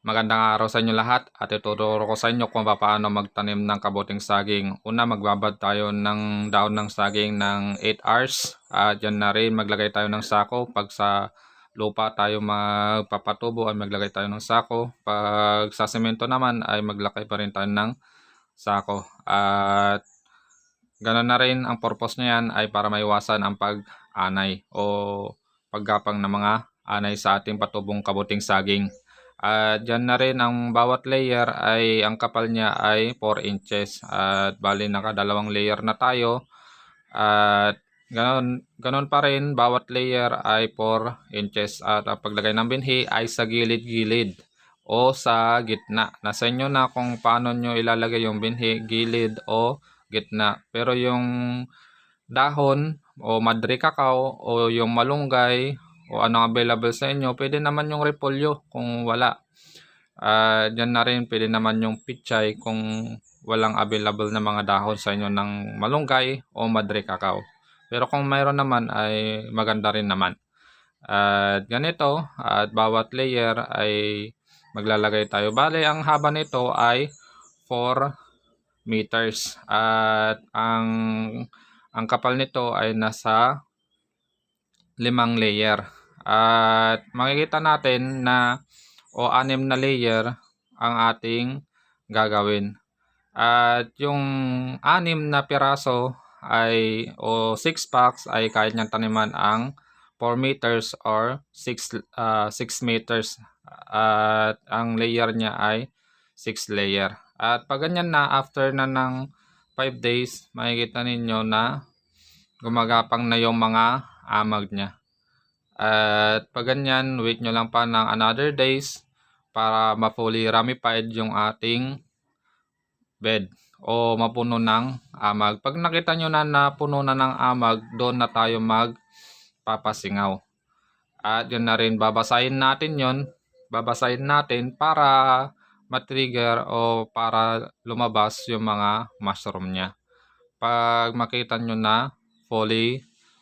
Magandang araw sa inyo lahat at ituturo ko sa inyo kung paano magtanim ng kabuting saging. Una, magbabad tayo ng daon ng saging ng 8 hours. At dyan na rin maglagay tayo ng sako. Pag sa lupa tayo magpapatubo ay maglagay tayo ng sako. Pag sa semento naman ay maglagay pa rin tayo ng sako. At ganoon na rin ang purpose niyan ay para maiwasan ang pag-anay o paggapang ng mga anay sa ating patubong kabuting saging. At dyan na rin ang bawat layer ay ang kapal niya ay 4 inches. At bali nakadalawang layer na tayo. At ganon pa rin bawat layer ay 4 inches. At ang paglagay ng binhi ay sa gilid-gilid o sa gitna. Nasa inyo na kung paano nyo ilalagay yung binhi, gilid o gitna. Pero yung dahon o madre cacao o yung malunggay o anong available sa inyo, pwede naman yung repolyo kung wala. Diyan na rin pwede naman yung pichay kung walang available na mga dahon sa inyo ng malunggay o madre cacao. Pero kung mayroon naman ay maganda rin naman. At ganito, at bawat layer ay maglalagay tayo. Bale, ang haba nito ay 4 meters. At ang kapal nito ay nasa 5 layer. At makikita natin na o 6 na layer ang ating gagawin. At yung 6 na piraso ay o 6 packs ay kaya niyang taniman ang 4 meters or 6 meters. At ang layer niya ay 6 layer. At pag ganyan na, after na ng 5 days, makikita ninyo na gumagapang na yung mga amag niya. At pag ganyan, wait nyo lang pa ng another days para ma-fully ramified yung ating bed o mapuno ng amag. Pag nakita nyo na napuno na ng amag, doon na tayo magpapasingaw. At yun na rin, babasahin natin yon. Babasahin natin para matrigger o para lumabas yung mga mushroom niya. Pag makita nyo na fully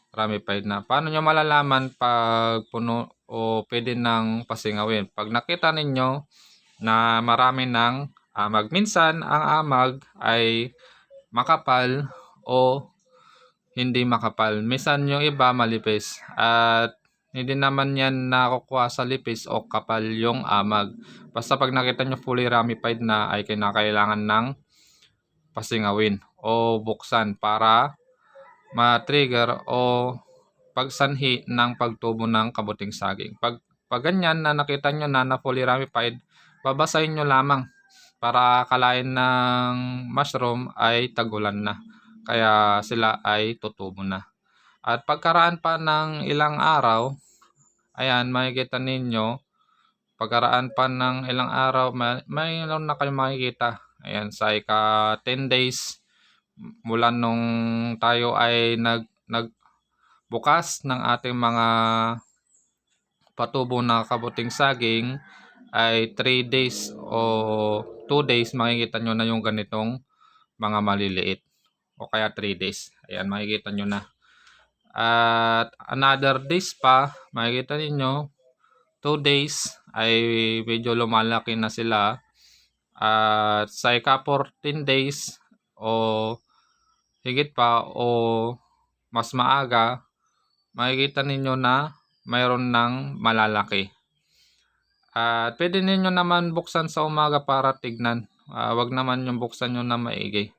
ramified na. Paano nyo malalaman pag puno o pwede nang pasingawin? Pag nakita ninyo na marami ng amag. Minsan, ang amag ay makapal o hindi makapal. Minsan yung iba malipis. At hindi naman yan nakukuha sa lipis o kapal yung amag. Basta pag nakita nyo fully ramified na ay kinakailangan ng pasingawin o buksan para ma-trigger o pagsanhi ng pagtubo ng kabuting saging. Pag ganyan na nakita nyo na fully ramified, babasahin nyo lamang para akalain ng mushroom ay tagulan na. Kaya sila ay tutubo na. At pagkaraan pa ng ilang araw, ayan, makikita ninyo, pagkaraan pa ng ilang araw, mayroon na kayo makikita. Ayan, sa ika 10 days, mula nung tayo ay nagbukas ng ating mga patubo na kabuting saging, ay 3 days o 2 days makikita nyo na yung ganitong mga maliliit o kaya 3 days. Ayan, makikita nyo na. At another days pa, makikita niyo 2 days ay medyo lumalaki na sila. At sa ika 14 days o higit pa o mas maaga, makikita ninyo na mayroon ng malalaki. At pwede ninyo naman buksan sa umaga para tignan. Wag naman yung buksan nyo na maigi.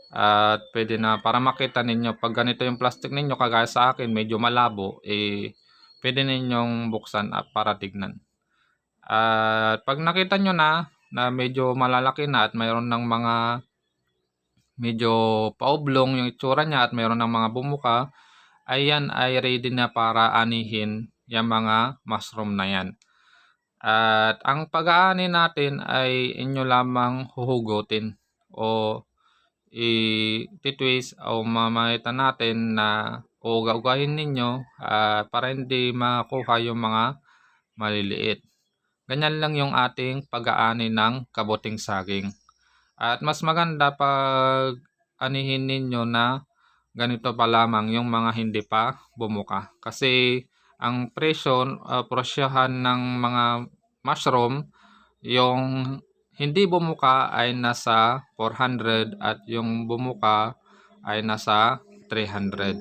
At pwede na para makita ninyo pag ganito yung plastic ninyo kagaya sa akin medyo malabo, pwede ninyong buksan para tignan. At pag nakita nyo na medyo malalaki na at mayroon ng mga medyo paoblong yung itsura niya at mayroon ng mga bumuka, ayan ay ready na para anihin yung mga mushroom na yan. At ang pag-aani natin ay inyo lamang huhugutin o i-twist o mamamitan natin na o gaugahin ninyo para hindi makuha yung mga maliliit. Ganyan lang yung ating pag-aani ng kabuting saging. At mas maganda pag anihin ninyo na ganito pa lamang yung mga hindi pa bumuka. Kasi ang presyohan ng mga mushroom yung hindi bumuka ay nasa 400 at yung bumuka ay nasa 300.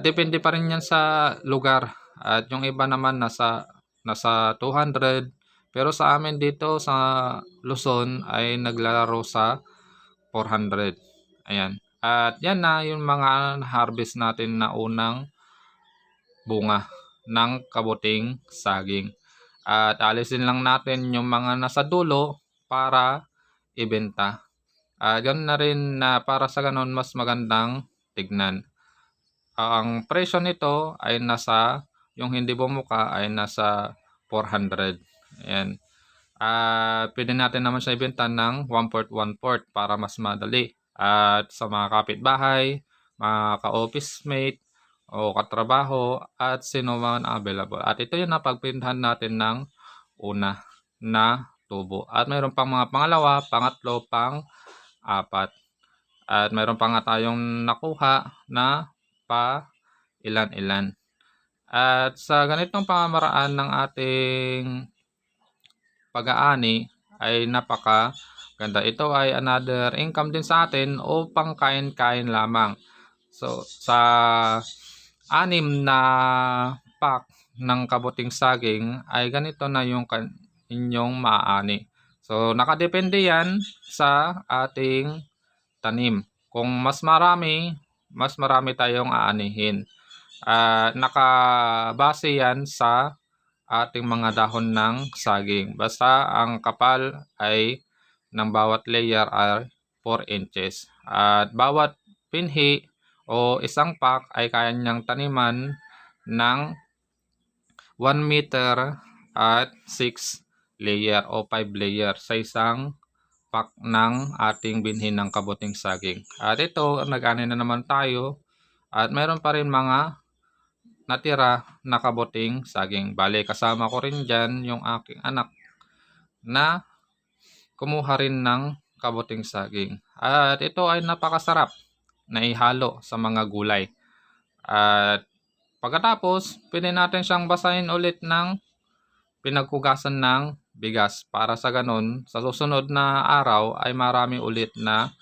Depende pa rin yan sa lugar at yung iba naman nasa 200, pero sa amin dito sa Luzon ay naglalaro sa 400. Ayan. At yan na yung mga harvest natin na unang bunga ng kabuting saging. At alisin lang natin yung mga nasa dulo para ibenta. Ganun na rin na para sa ganun mas magandang tignan. Ang presyo nito ay yung hindi bumuka ay nasa 400. Ayan. Pwede natin naman siya ibenta ng 1/4, 1/4 para mas madali. At sa mga kapitbahay, mga ka-office mate, o katrabaho, at sino man available. At ito yung napagpintahan natin ng una na tubo. At mayroon pang mga pangalawa, pangatlo, pang-apat. At mayroon pa nga tayong nakuha na pa ilan-ilan. At sa ganitong pamamaraan ng ating pag-aani ay napakaganda. Ito ay another income din sa atin o pangkain-kain lamang. So, sa 6 na pack ng kabuting saging ay ganito na yung inyong maaani. So, nakadepende yan sa ating tanim. Kung mas marami tayong aanihin. Nakabase yan sa ating mga dahon ng saging. Basta ang kapal ay ng bawat layer ay 4 inches. At bawat pinhi o isang pack ay kaya niyang taniman ng 1 meter at 6 layer o 5 layer sa isang pack ng ating binhi ng kabuting saging. At ito, nag-ani na naman tayo at meron pa rin mga natira na kabuting saging. Bale, kasama ko rin dyan yung aking anak na kumuha rin ng kabuting saging. At ito ay napakasarap na ihalo sa mga gulay. At pagkatapos, pwede natin siyang basahin ulit ng pinaghugasan ng bigas para sa ganun, sa susunod na araw ay marami ulit na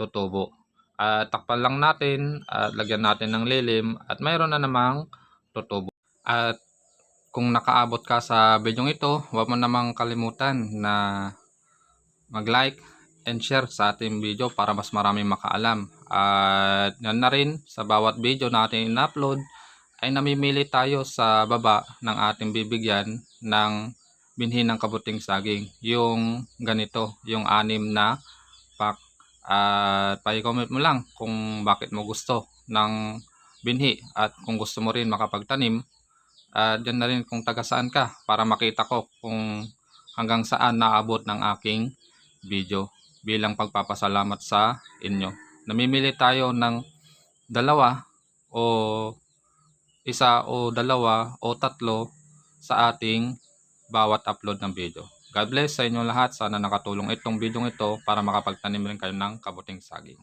tutubo. Takpan lang natin at lagyan natin ng lilim at mayroon na namang tutubo. At kung nakaabot ka sa video ito, huwag mo namang kalimutan na mag-like and share sa ating video para mas maraming makaalam. At yan na rin, sa bawat video natin in-upload ay namimili tayo sa baba ng ating bibigyan ng binhi ng kabuting saging. Yung ganito, yung 6 na pack. At pa-comment mo lang kung bakit mo gusto ng binhi at kung gusto mo rin makapagtanim. At dyan na rin kung taga saan ka para makita ko kung hanggang saan naabot ng aking video bilang pagpapasalamat sa inyo. Namimili tayo ng dalawa o isa o dalawa o tatlo sa ating bawat upload ng video. God bless sa inyo lahat. Sana nakatulong itong video ito para makapagtanim rin kayo ng kabuting saging.